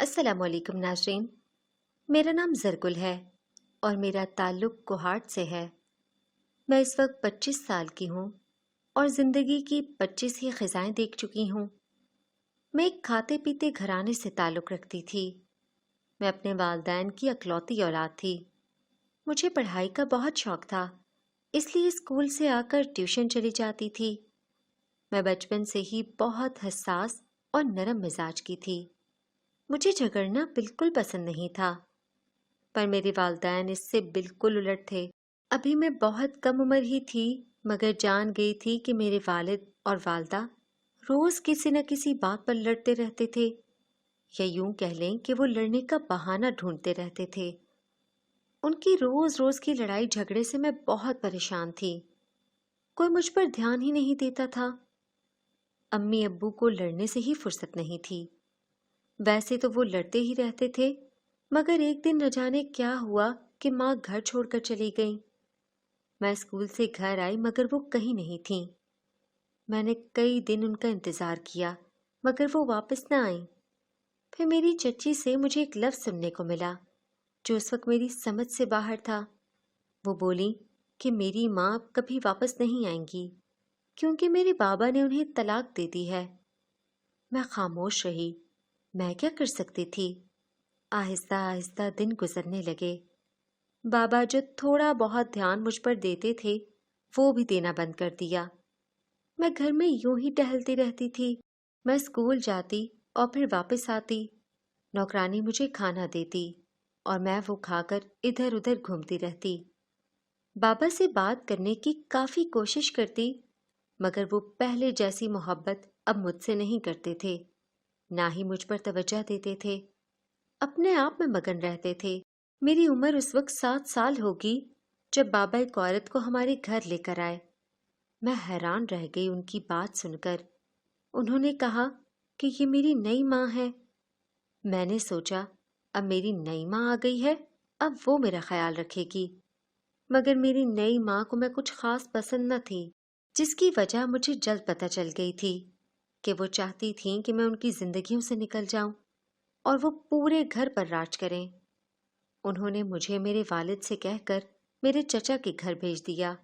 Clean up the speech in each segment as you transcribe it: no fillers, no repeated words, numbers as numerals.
السلام علیکم ناظرین، میرا نام زرگل ہے اور میرا تعلق کوہاٹ سے ہے۔ میں اس وقت 25 سال کی ہوں اور زندگی کی 25 ہی خزائیں دیکھ چکی ہوں۔ میں ایک کھاتے پیتے گھرانے سے تعلق رکھتی تھی۔ میں اپنے والدین کی اکلوتی اولاد تھی۔ مجھے پڑھائی کا بہت شوق تھا، اس لیے اسکول سے آ کر ٹیوشن چلی جاتی تھی۔ میں بچپن سے ہی بہت حساس اور نرم مزاج کی تھی۔ مجھے جھگڑنا بالکل پسند نہیں تھا، پر میرے والدین اس سے بالکل الٹ تھے۔ ابھی میں بہت کم عمر ہی تھی، مگر جان گئی تھی کہ میرے والد اور والدہ روز کسی نہ کسی بات پر لڑتے رہتے تھے، یا یوں کہہ لیں کہ وہ لڑنے کا بہانہ ڈھونڈتے رہتے تھے۔ ان کی روز روز کی لڑائی جھگڑے سے میں بہت پریشان تھی۔ کوئی مجھ پر دھیان ہی نہیں دیتا تھا۔ امی ابو کو لڑنے سے ہی فرصت نہیں تھی۔ ویسے تو وہ لڑتے ہی رہتے تھے، مگر ایک دن نہ جانے کیا ہوا کہ ماں گھر چھوڑ کر چلی گئیں۔ میں اسکول سے گھر آئی مگر وہ کہیں نہیں تھیں۔ میں نے کئی دن ان کا انتظار کیا مگر وہ واپس نہ آئیں۔ پھر میری چچی سے مجھے ایک لفظ سننے کو ملا جو اس وقت میری سمجھ سے باہر تھا۔ وہ بولی کہ میری ماں کبھی واپس نہیں آئیں گی کیونکہ میرے بابا نے انہیں طلاق دے دی ہے۔ میں خاموش رہی۔ میں کیا کر سکتی تھی؟ آہستہ آہستہ دن گزرنے لگے۔ بابا جو تھوڑا بہت دھیان مجھ پر دیتے تھے وہ بھی دینا بند کر دیا۔ میں گھر میں یوں ہی ٹہلتی رہتی تھی۔ میں اسکول جاتی اور پھر واپس آتی۔ نوکرانی مجھے کھانا دیتی اور میں وہ کھا کر ادھر ادھر گھومتی رہتی۔ بابا سے بات کرنے کی کافی کوشش کرتی، مگر وہ پہلے جیسی محبت اب مجھ سے نہیں کرتے تھے، نہ ہی مجھ پر توجہ دیتے تھے۔ اپنے آپ میں مگن رہتے تھے۔ میری عمر اس وقت 7 سال ہوگی جب بابا ایک عورت کو ہمارے گھر لے کر آئے۔ میں حیران رہ گئی ان کی بات سن کر۔ انہوں نے کہا کہ یہ میری نئی ماں ہے۔ میں نے سوچا اب میری نئی ماں آ گئی ہے، اب وہ میرا خیال رکھے گی۔ مگر میری نئی ماں کو میں کچھ خاص پسند نہ تھی، جس کی وجہ مجھے جلد پتہ چل گئی تھی کہ وہ چاہتی تھیں کہ میں ان کی زندگیوں سے نکل جاؤں اور وہ پورے گھر پر راج کریں۔ انہوں نے مجھے میرے والد سے کہہ کر میرے چچا کے گھر بھیج دیا۔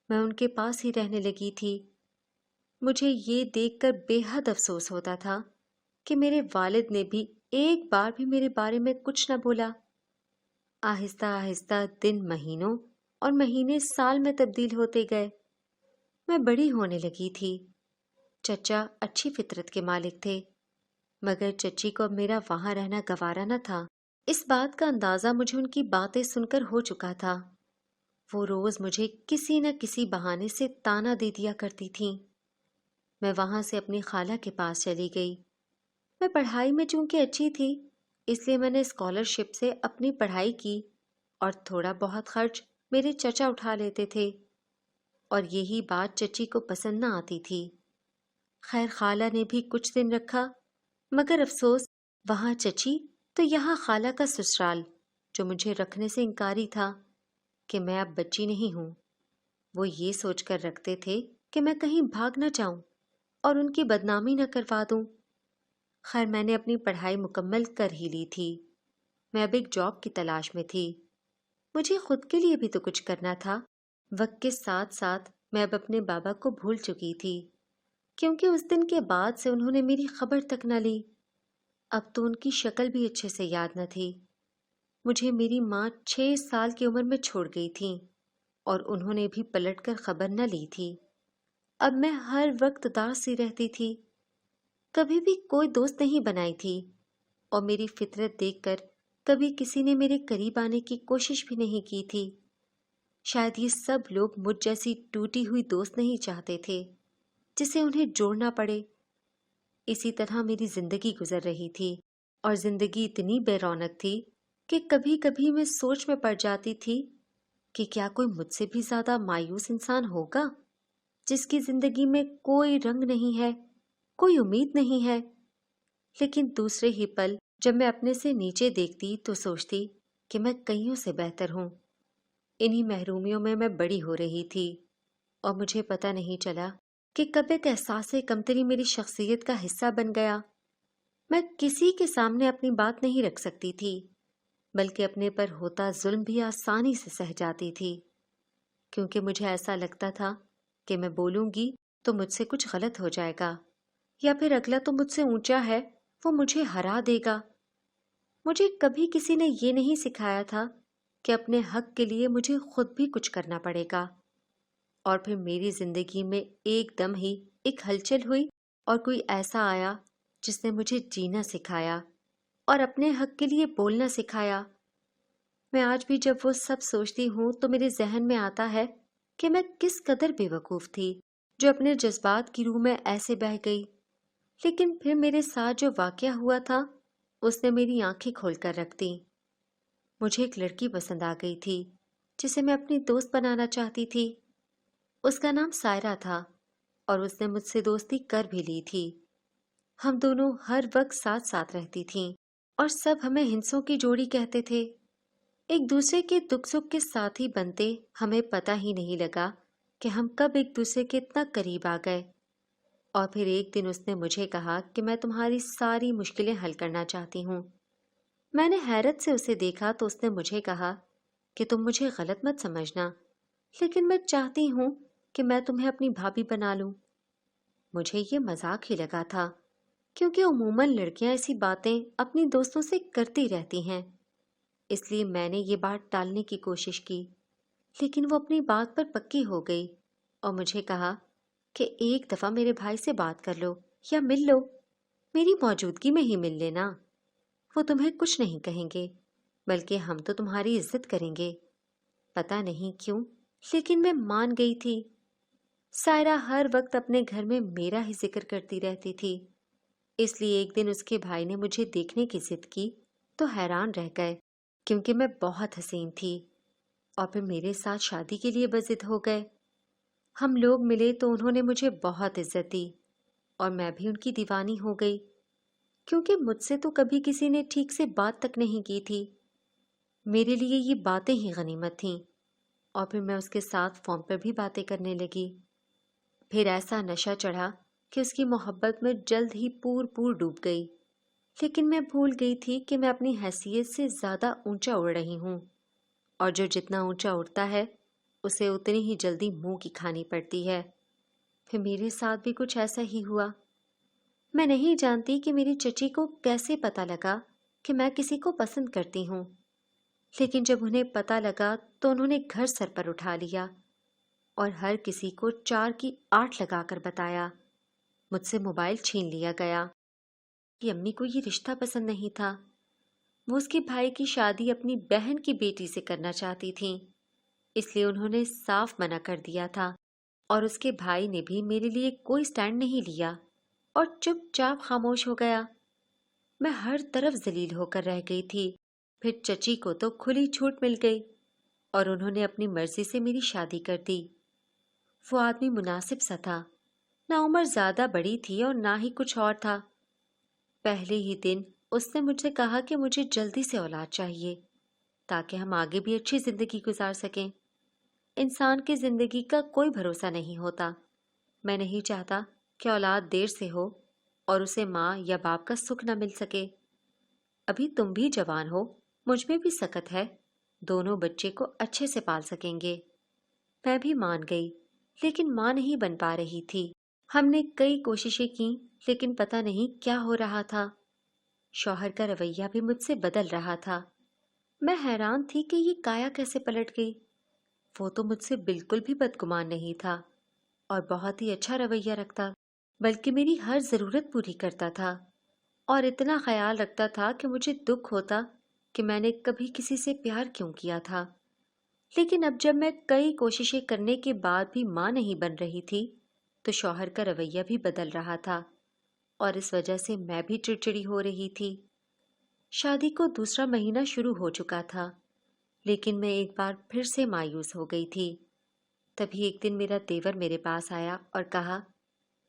میں ان کے پاس ہی رہنے لگی تھی۔ مجھے یہ دیکھ کر بے حد افسوس ہوتا تھا کہ میرے والد نے بھی ایک بار بھی میرے بارے میں کچھ نہ بولا۔ آہستہ آہستہ دن مہینوں اور مہینے سال میں تبدیل ہوتے گئے۔ میں بڑی ہونے لگی تھی۔ چچا اچھی فطرت کے مالک تھے، مگر چچی کو اب میرا وہاں رہنا گوارا نہ تھا۔ اس بات کا اندازہ مجھے ان کی باتیں سن کر ہو چکا تھا۔ وہ روز مجھے کسی نہ کسی بہانے سے تانا دے دیا کرتی تھیں۔ میں وہاں سے اپنی خالہ کے پاس چلی گئی۔ میں پڑھائی میں چونکہ اچھی تھی، اس لیے میں نے اسکالرشپ سے اپنی پڑھائی کی اور تھوڑا بہت خرچ میرے چچا اٹھا لیتے تھے، اور یہی بات چچی کو پسند نہ آتی تھی۔ خیر خالہ نے بھی کچھ دن رکھا، مگر افسوس وہاں چچی تو یہاں خالہ کا سسرال، جو مجھے رکھنے سے انکاری تھا کہ میں اب بچی نہیں ہوں۔ وہ یہ سوچ کر رکھتے تھے کہ میں کہیں بھاگ نہ جاؤں اور ان کی بدنامی نہ کروا دوں۔ خیر میں نے اپنی پڑھائی مکمل کر ہی لی تھی۔ میں اب ایک جاب کی تلاش میں تھی۔ مجھے خود کے لیے بھی تو کچھ کرنا تھا۔ وقت کے ساتھ ساتھ میں اب اپنے بابا کو بھول چکی تھی، کیونکہ اس دن کے بعد سے انہوں نے میری خبر تک نہ لی۔ اب تو ان کی شکل بھی اچھے سے یاد نہ تھی۔ مجھے میری ماں 6 سال کی عمر میں چھوڑ گئی تھیں اور انہوں نے بھی پلٹ کر خبر نہ لی تھی۔ اب میں ہر وقت اداس سی رہتی تھی، کبھی بھی کوئی دوست نہیں بنائی تھی، اور میری فطرت دیکھ کر کبھی کسی نے میرے قریب آنے کی کوشش بھی نہیں کی تھی۔ شاید یہ سب لوگ مجھ جیسی ٹوٹی ہوئی دوست نہیں چاہتے تھے جسے انہیں جوڑنا پڑے۔ اسی طرح میری زندگی گزر رہی تھی، اور زندگی اتنی بے رونق تھی کہ کبھی کبھی میں سوچ میں پڑ جاتی تھی کہ کیا کوئی مجھ سے بھی زیادہ مایوس انسان ہوگا، جس کی زندگی میں کوئی رنگ نہیں ہے، کوئی امید نہیں ہے۔ لیکن دوسرے ہی پل جب میں اپنے سے نیچے دیکھتی تو سوچتی کہ میں کئیوں سے بہتر ہوں۔ انہی محرومیوں میں بڑی ہو رہی تھی، اور مجھے پتہ نہیں چلا کہ کب ایک احساس کمتری میری شخصیت کا حصہ بن گیا۔ میں کسی کے سامنے اپنی بات نہیں رکھ سکتی تھی، بلکہ اپنے پر ہوتا ظلم بھی آسانی سے سہ جاتی تھی، کیونکہ مجھے ایسا لگتا تھا کہ میں بولوں گی تو مجھ سے کچھ غلط ہو جائے گا، یا پھر اگلا تو مجھ سے اونچا ہے، وہ مجھے ہرا دے گا۔ مجھے کبھی کسی نے یہ نہیں سکھایا تھا کہ اپنے حق کے لیے مجھے خود بھی کچھ کرنا پڑے گا۔ اور پھر میری زندگی میں ایک دم ہی ایک ہلچل ہوئی اور کوئی ایسا آیا جس نے مجھے جینا سکھایا اور اپنے حق کے لیے بولنا سکھایا۔ میں آج بھی جب وہ سب سوچتی ہوں تو میرے ذہن میں آتا ہے کہ میں کس قدر بے وقوف تھی جو اپنے جذبات کی روح میں ایسے بہہ گئی۔ لیکن پھر میرے ساتھ جو واقعہ ہوا تھا اس نے میری آنکھیں کھول کر رکھ دیں۔ مجھے ایک لڑکی پسند آ گئی تھی جسے میں اپنی دوست بنانا چاہتی تھی۔ اس کا نام سائرہ تھا اور اس نے مجھ سے دوستی کر بھی لی تھی۔ ہم دونوں ہر وقت ساتھ ساتھ رہتی تھیں اور سب ہمیں ہنسوں کی جوڑی کہتے تھے۔ ایک دوسرے کے دکھ سکھ کے ساتھی بنتے ہمیں پتہ ہی نہیں لگا کہ ہم کب ایک دوسرے کے اتنا قریب آ گئے۔ اور پھر ایک دن اس نے مجھے کہا کہ میں تمہاری ساری مشکلیں حل کرنا چاہتی ہوں۔ میں نے حیرت سے اسے دیکھا تو اس نے مجھے کہا کہ تم مجھے غلط مت سمجھنا، لیکن میں چاہتی ہوں کہ میں تمہیں اپنی بھابھی بنا لوں۔ مجھے یہ مذاق ہی لگا تھا، کیونکہ عموماً لڑکیاں ایسی باتیں اپنی دوستوں سے کرتی رہتی ہیں، اس لیے میں نے یہ بات ٹالنے کی کوشش کی، لیکن وہ اپنی بات پر پکی ہو گئی اور مجھے کہا کہ ایک دفعہ میرے بھائی سے بات کر لو یا مل لو، میری موجودگی میں ہی مل لینا، وہ تمہیں کچھ نہیں کہیں گے، بلکہ ہم تو تمہاری عزت کریں گے۔ پتہ نہیں کیوں لیکن میں مان گئی تھی۔ سائرہ ہر وقت اپنے گھر میں میرا ہی ذکر کرتی رہتی تھی، اس لیے ایک دن اس کے بھائی نے مجھے دیکھنے کی ضد کی تو حیران رہ گئے، کیونکہ میں بہت حسین تھی، اور پھر میرے ساتھ شادی کے لیے بضد ہو گئے۔ ہم لوگ ملے تو انہوں نے مجھے بہت عزت دی اور میں بھی ان کی دیوانی ہو گئی، کیونکہ مجھ سے تو کبھی کسی نے ٹھیک سے بات تک نہیں کی تھی۔ میرے لیے یہ باتیں ہی غنیمت تھیں، اور پھر میں اس کے ساتھ فون پر بھی باتیں کرنے لگی۔ پھر ایسا نشہ چڑھا کہ اس کی محبت میں جلد ہی پور ڈوب گئی، لیکن میں بھول گئی تھی کہ میں اپنی حیثیت سے زیادہ اونچا اڑ رہی ہوں، اور جو جتنا اونچا اڑتا ہے اسے اتنی ہی جلدی منہ کی کھانی پڑتی ہے۔ پھر میرے ساتھ بھی کچھ ایسا ہی ہوا۔ میں نہیں جانتی کہ میری چچی کو کیسے پتہ لگا کہ میں کسی کو پسند کرتی ہوں، لیکن جب انہیں پتہ لگا تو انہوں نے گھر سر پر اٹھا لیا اور ہر کسی کو 4 کی 8 لگا کر بتایا۔ مجھ سے موبائل چھین لیا گیا کہ امی کو یہ رشتہ پسند نہیں تھا، وہ اس کے بھائی کی شادی اپنی بہن کی بیٹی سے کرنا چاہتی تھیں، اس لیے انہوں نے صاف منع کر دیا تھا، اور اس کے بھائی نے بھی میرے لیے کوئی سٹینڈ نہیں لیا اور چپ چاپ خاموش ہو گیا۔ میں ہر طرف ذلیل ہو کر رہ گئی تھی۔ پھر چچی کو تو کھلی چھوٹ مل گئی اور انہوں نے اپنی مرضی سے میری شادی کر دی۔ وہ آدمی مناسب سا تھا، نہ عمر زیادہ بڑی تھی اور نہ ہی کچھ اور تھا۔ پہلے ہی دن اس نے مجھ سے کہا کہ مجھے جلدی سے اولاد چاہیے تاکہ ہم آگے بھی اچھی زندگی گزار سکیں۔ انسان کی زندگی کا کوئی بھروسہ نہیں ہوتا۔ میں نہیں چاہتا کہ اولاد دیر سے ہو اور اسے ماں یا باپ کا سکھ نہ مل سکے۔ ابھی تم بھی جوان ہو، مجھ میں بھی سکت ہے، دونوں بچے کو اچھے سے پال سکیں گے۔ میں بھی مان گئی، لیکن ماں نہیں بن پا رہی تھی۔ ہم نے کئی کوششیں کی، لیکن پتہ نہیں کیا ہو رہا تھا۔ شوہر کا رویہ بھی مجھ سے بدل رہا تھا۔ میں حیران تھی کہ یہ کایا کیسے پلٹ گئی۔ وہ تو مجھ سے بالکل بھی بدگمان نہیں تھا اور بہت ہی اچھا رویہ رکھتا، بلکہ میری ہر ضرورت پوری کرتا تھا، اور اتنا خیال رکھتا تھا کہ مجھے دکھ ہوتا کہ میں نے کبھی کسی سے پیار کیوں کیا تھا۔ لیکن اب جب میں کئی کوششیں کرنے کے بعد بھی ماں نہیں بن رہی تھی تو شوہر کا رویہ بھی بدل رہا تھا، اور اس وجہ سے میں بھی چڑچڑی ہو رہی تھی۔ شادی کو دوسرا مہینہ شروع ہو چکا تھا، لیکن میں ایک بار پھر سے مایوس ہو گئی تھی۔ تبھی ایک دن میرا دیور میرے پاس آیا اور کہا،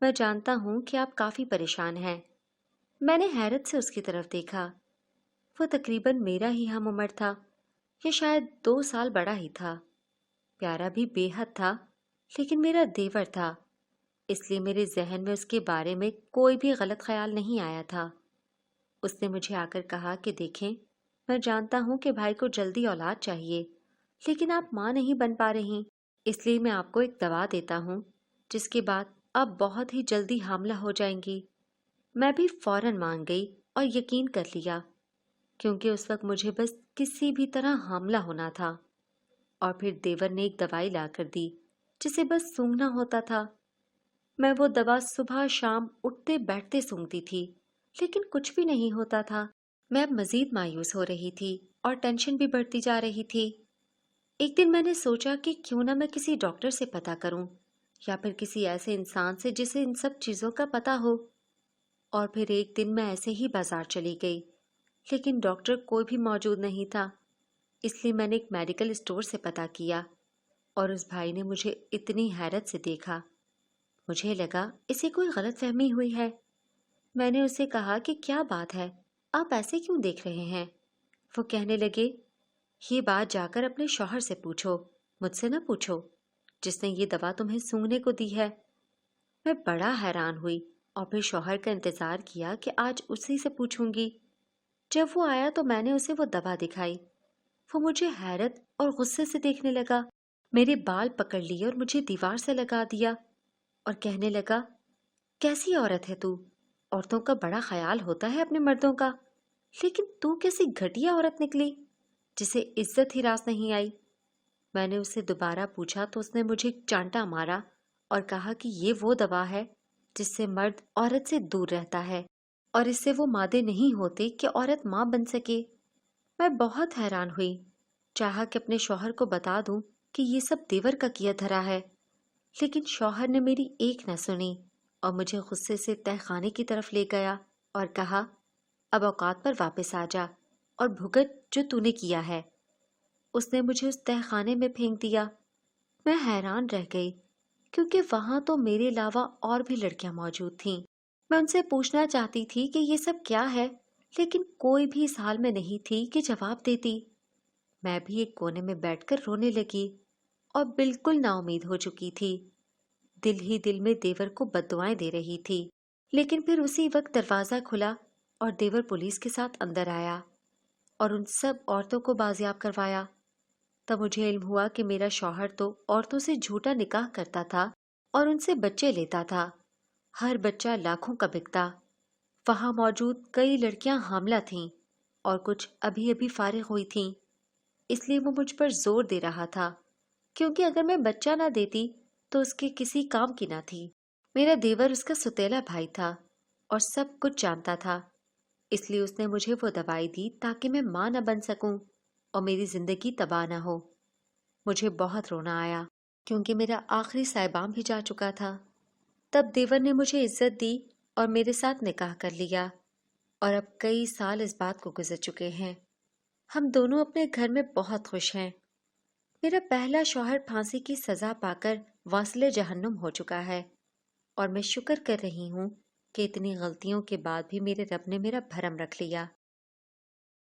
میں جانتا ہوں کہ آپ کافی پریشان ہیں۔ میں نے حیرت سے اس کی طرف دیکھا۔ وہ تقریباً میرا ہی ہم عمر تھا، یا شاید 2 سال بڑا ہی تھا۔ پیارا بھی بے حد تھا، لیکن میرا دیور تھا، اس لیے میرے ذہن میں اس کے بارے میں کوئی بھی غلط خیال نہیں آیا تھا۔ اس نے مجھے آ کر کہا کہ دیکھیں، میں جانتا ہوں کہ بھائی کو جلدی اولاد چاہیے، لیکن آپ ماں نہیں بن پا رہی، اس لیے میں آپ کو ایک دوا دیتا ہوں جس کے بعد آپ بہت ہی جلدی حاملہ ہو جائیں گی۔ میں بھی فوراً مان گئی اور یقین کر لیا، کیونکہ اس وقت مجھے بس کسی بھی طرح حاملہ ہونا تھا۔ اور پھر دیور نے ایک دوائی لا کر دی جسے بس سونگھنا ہوتا تھا۔ میں وہ دوا صبح شام اٹھتے بیٹھتے سونگھتی تھی، لیکن کچھ بھی نہیں ہوتا تھا۔ میں اب مزید مایوس ہو رہی تھی اور ٹینشن بھی بڑھتی جا رہی تھی۔ ایک دن میں نے سوچا کہ کیوں نہ میں کسی ڈاکٹر سے پتہ کروں، یا پھر کسی ایسے انسان سے جسے ان سب چیزوں کا پتہ ہو۔ اور پھر ایک دن میں ایسے ہی بازار چلی گئی، لیکن ڈاکٹر کوئی بھی موجود نہیں تھا، اس لیے میں نے ایک میڈیکل اسٹور سے پتہ کیا، اور اس بھائی نے مجھے اتنی حیرت سے دیکھا۔ مجھے لگا اسے کوئی غلط فہمی ہوئی ہے۔ میں نے اسے کہا کہ کیا بات ہے، آپ ایسے کیوں دیکھ رہے ہیں؟ وہ کہنے لگے، یہ بات جا کر اپنے شوہر سے پوچھو، مجھ سے نہ پوچھو، جس نے یہ دوا تمہیں سونگھنے کو دی ہے۔ میں بڑا حیران ہوئی اور پھر شوہر کا انتظار کیا کہ آج اسی سے پوچھوں گی۔ جب وہ آیا تو میں نے اسے وہ دوا دکھائی۔ وہ مجھے حیرت اور غصے سے دیکھنے لگا، میرے بال پکڑ لیے اور مجھے دیوار سے لگا دیا، اور کہنے لگا، کیسی عورت ہے تو؟ عورتوں کا بڑا خیال ہوتا ہے اپنے مردوں کا، لیکن تو کیسی گھٹیا عورت نکلی جسے عزت ہی راس نہیں آئی۔ میں نے اسے دوبارہ پوچھا تو اس نے مجھے ایک چانٹا مارا اور کہا کہ یہ وہ دوا ہے جس سے مرد عورت سے دور رہتا ہے، اور اس سے وہ مادے نہیں ہوتے کہ عورت ماں بن سکے۔ میں بہت حیران ہوئی، چاہا کہ اپنے شوہر کو بتا دوں کہ یہ سب دیور کا کیا دھرا ہے، لیکن شوہر نے میری ایک نہ سنی اور مجھے غصے سے تہہ خانے کی طرف لے گیا اور کہا، اب اوقات پر واپس آ جا اور بھگت جو تو نے کیا ہے۔ اس نے مجھے اس تہہ خانے میں پھینک دیا۔ میں حیران رہ گئی، کیونکہ وہاں تو میرے علاوہ اور بھی لڑکیاں موجود تھیں۔ میں ان سے پوچھنا چاہتی تھی کہ یہ سب کیا ہے، لیکن کوئی بھی اس حال میں نہیں تھی کہ جواب دیتی۔ میں بھی ایک کونے میں بیٹھ کر رونے لگی اور بالکل نا امید ہو چکی تھی۔ دل ہی دل میں دیور کو بددعائیں دے رہی تھی، لیکن پھر اسی وقت دروازہ کھلا اور دیور پولیس کے ساتھ اندر آیا اور ان سب عورتوں کو بازیاب کروایا۔ تب مجھے علم ہوا کہ میرا شوہر تو عورتوں سے جھوٹا نکاح کرتا تھا اور ان سے بچے لیتا تھا، ہر بچہ لاکھوں کا بکتا۔ وہاں موجود کئی لڑکیاں حاملہ تھیں اور کچھ ابھی ابھی فارغ ہوئی تھیں، اس لیے وہ مجھ پر زور دے رہا تھا، کیونکہ اگر میں بچہ نہ دیتی تو اس کے کسی کام کی نہ تھی۔ میرا دیور اس کا ستیلا بھائی تھا اور سب کچھ جانتا تھا، اس لیے اس نے مجھے وہ دوائی دی تاکہ میں ماں نہ بن سکوں اور میری زندگی تباہ نہ ہو۔ مجھے بہت رونا آیا، کیونکہ میرا آخری صاحبان بھی جا چکا تھا۔ تب دیور نے مجھے عزت دی اور میرے ساتھ نکاح کر لیا، اور اب کئی سال اس بات کو گزر چکے ہیں۔ ہم دونوں اپنے گھر میں بہت خوش ہیں۔ میرا پہلا شوہر پھانسی کی سزا پا کر واصل جہنم ہو چکا ہے، اور میں شکر کر رہی ہوں کہ اتنی غلطیوں کے بعد بھی میرے رب نے میرا بھرم رکھ لیا۔